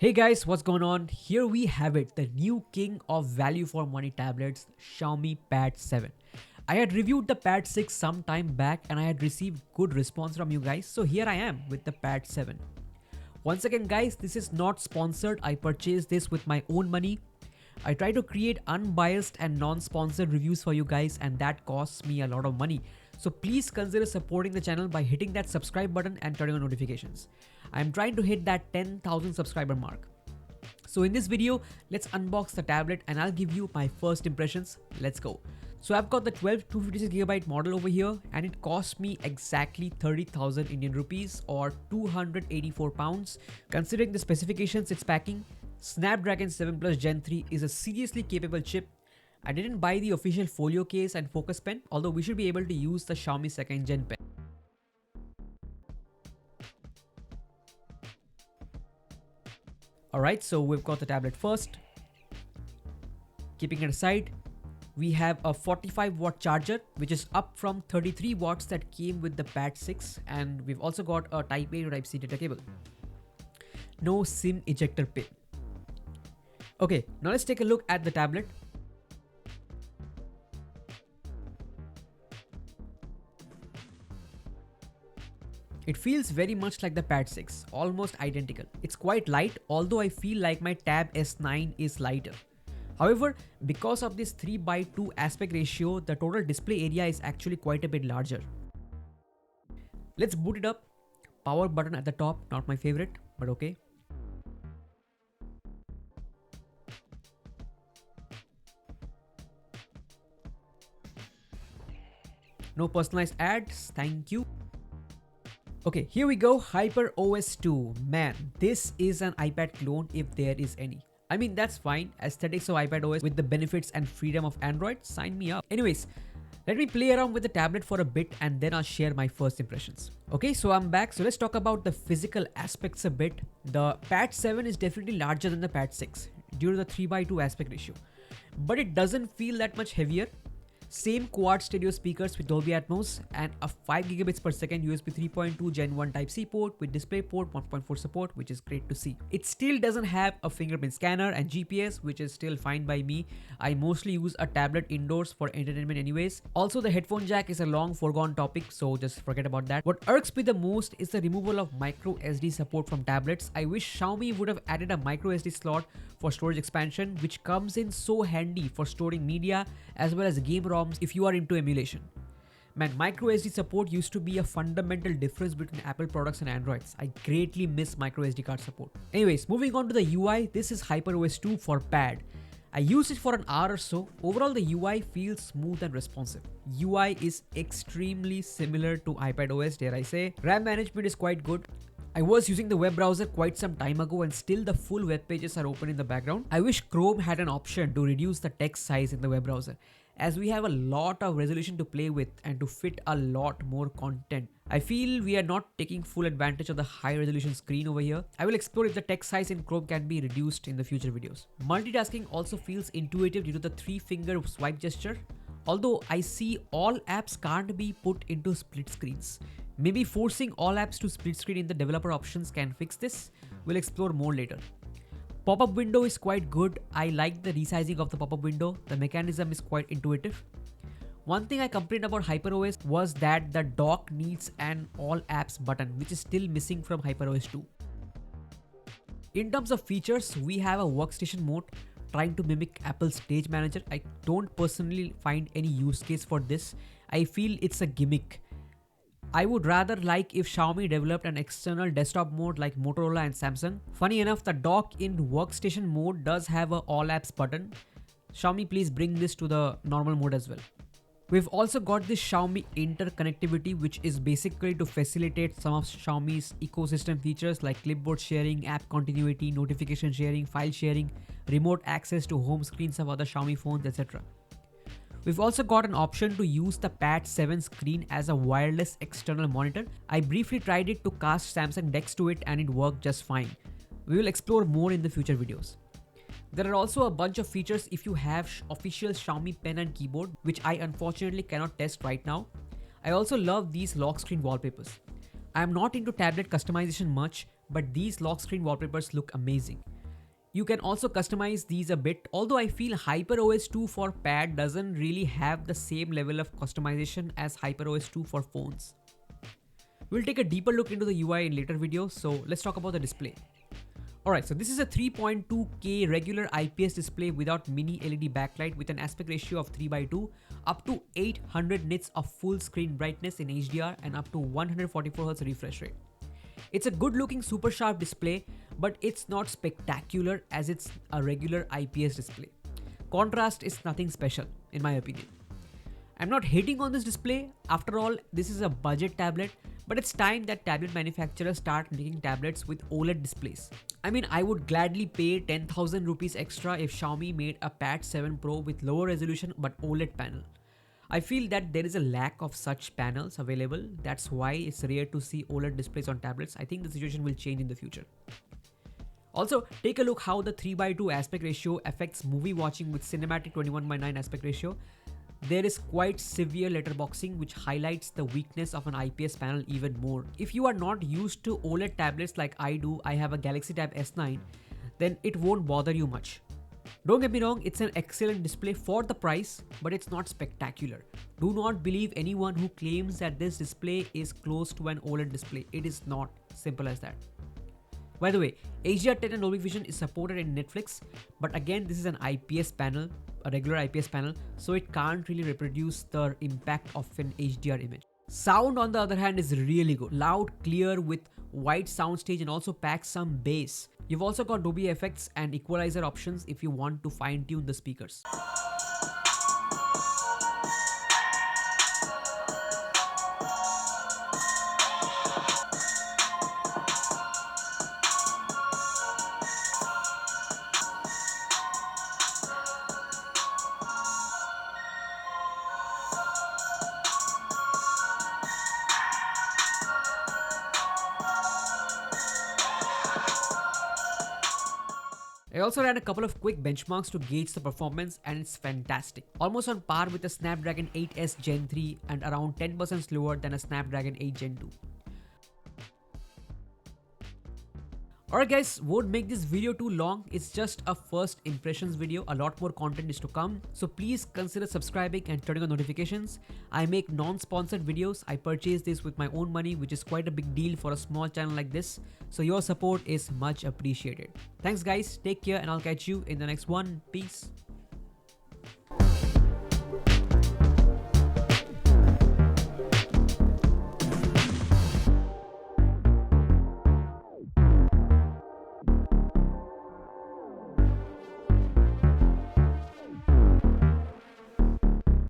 Hey guys, what's going on? Here we have it, the new king of value for money tablets, Xiaomi Pad 7. I had reviewed the Pad 6 some time back and I had received good response from you guys, so here I am with the Pad 7. Once again guys, this is not sponsored, I purchased this with my own money. I try to create unbiased and non-sponsored reviews for you guys and that costs me a lot of money. So please consider supporting the channel by hitting that subscribe button and turning on notifications. I'm trying to hit that 10,000 subscriber mark. So in this video, let's unbox the tablet and I'll give you my first impressions. Let's go. So I've got the 12 256GB model over here and it cost me exactly 30,000 Indian rupees or 284 pounds. Considering the specifications it's packing, Snapdragon 7 Plus Gen 3 is a seriously capable chip. I didn't buy the official folio case and focus pen, although we should be able to use the Xiaomi 2nd Gen pen. Alright, so we've got the tablet first. Keeping it aside, we have a 45 watt charger, which is up from 33 watts that came with the Pad 6, and we've also got a Type A to Type C data cable. No SIM ejector pin. Okay, now let's take a look at the tablet. It feels very much like the Pad 6, almost identical. It's quite light, although I feel like my Tab S9 is lighter. However, because of this 3:2 aspect ratio, the total display area is actually quite a bit larger. Let's boot it up. Power button at the top, not my favorite, but okay. No personalized ads, thank you. Okay, here we go, HyperOS 2. Man, this is an iPad clone if there is any. I mean, that's fine. Aesthetics of iPadOS with the benefits and freedom of Android, sign me up. Anyways, let me play around with the tablet for a bit and then I'll share my first impressions. Okay, so I'm back. So let's talk about the physical aspects a bit. The Pad 7 is definitely larger than the Pad 6 due to the 3:2 aspect ratio. But it doesn't feel that much heavier. Same quad stereo speakers with Dolby Atmos and a 5 gigabits per second USB 3.2 Gen 1 Type-C port with DisplayPort 1.4 support, which is great to see. It still doesn't have a fingerprint scanner and GPS, which is still fine by me. I mostly use a tablet indoors for entertainment anyways. Also, the headphone jack is a long foregone topic, so just forget about that. What irks me the most is the removal of MicroSD support from tablets. I wish Xiaomi would have added a MicroSD slot for storage expansion, which comes in so handy for storing media as well as game ROMs if you are into emulation. Man, microSD support used to be a fundamental difference between Apple products and Androids. I greatly miss microSD card support. Anyways, moving on to the UI, this is HyperOS 2 for Pad. I used it for an hour or so. Overall, the UI feels smooth and responsive. UI is extremely similar to iPadOS, dare I say. RAM management is quite good. I was using the web browser quite some time ago and still the full web pages are open in the background. I wish Chrome had an option to reduce the text size in the web browser, as we have a lot of resolution to play with and to fit a lot more content. I feel we are not taking full advantage of the high resolution screen over here. I will explore if the text size in Chrome can be reduced in the future videos. Multitasking also feels intuitive due to the 3-finger swipe gesture, although I see all apps can't be put into split screens. Maybe forcing all apps to split screen in the developer options can fix this. We'll explore more later. Pop-up window is quite good. I like the resizing of the pop-up window. The mechanism is quite intuitive. One thing I complained about HyperOS was that the dock needs an all apps button, which is still missing from HyperOS 2. In terms of features, we have a workstation mode trying to mimic Apple's Stage Manager. I don't personally find any use case for this. I feel it's a gimmick. I would rather like if Xiaomi developed an external desktop mode like Motorola and Samsung. Funny enough, the dock in workstation mode does have a all apps button. Xiaomi, please bring this to the normal mode as well. We've also got this Xiaomi interconnectivity, which is basically to facilitate some of Xiaomi's ecosystem features like clipboard sharing, app continuity, notification sharing, file sharing, remote access to home screens of other Xiaomi phones, etc. We've also got an option to use the Pad 7 screen as a wireless external monitor. I briefly tried it to cast Samsung DeX to it and it worked just fine. We will explore more in the future videos. There are also a bunch of features if you have official Xiaomi pen and keyboard, which I unfortunately cannot test right now. I also love these lock screen wallpapers. I am not into tablet customization much, but these lock screen wallpapers look amazing. You can also customize these a bit, although I feel HyperOS 2 for pad doesn't really have the same level of customization as HyperOS 2 for phones. We'll take a deeper look into the UI in later videos, so let's talk about the display. Alright, so this is a 3.2K regular IPS display without mini LED backlight with an aspect ratio of 3:2, up to 800 nits of full screen brightness in HDR and up to 144Hz refresh rate. It's a good looking super sharp display, but it's not spectacular as it's a regular IPS display. Contrast is nothing special in my opinion. I'm not hating on this display, after all this is a budget tablet, but it's time that tablet manufacturers start making tablets with OLED displays. I mean, I would gladly pay 10,000 rupees extra if Xiaomi made a Pad 7 Pro with lower resolution but OLED panel. I feel that there is a lack of such panels available. That's why it's rare to see OLED displays on tablets. I think the situation will change in the future. Also, take a look how the 3:2 aspect ratio affects movie watching with cinematic 21:9 aspect ratio. There is quite severe letterboxing which highlights the weakness of an IPS panel even more. If you are not used to OLED tablets like I do, I have a Galaxy Tab S9, then it won't bother you much. Don't get me wrong, it's an excellent display for the price, but it's not spectacular. Do not believe anyone who claims that this display is close to an OLED display. It is not. Simple as that. By the way, HDR10 and Dolby Vision is supported in Netflix, but again this is an IPS panel, a regular IPS panel, so it can't really reproduce the impact of an HDR image. Sound on the other hand is really good. Loud, clear with wide soundstage and also packs some bass. You've also got Dolby effects and equalizer options if you want to fine tune the speakers. I also ran a couple of quick benchmarks to gauge the performance and it's fantastic. Almost on par with the Snapdragon 8S Gen 3 and around 10% slower than a Snapdragon 8 Gen 2. Alright guys, won't make this video too long. It's just a first impressions video. A lot more content is to come. So please consider subscribing and turning on notifications. I make non-sponsored videos. I purchase this with my own money, which is quite a big deal for a small channel like this. So your support is much appreciated. Thanks guys, take care and I'll catch you in the next one. Peace.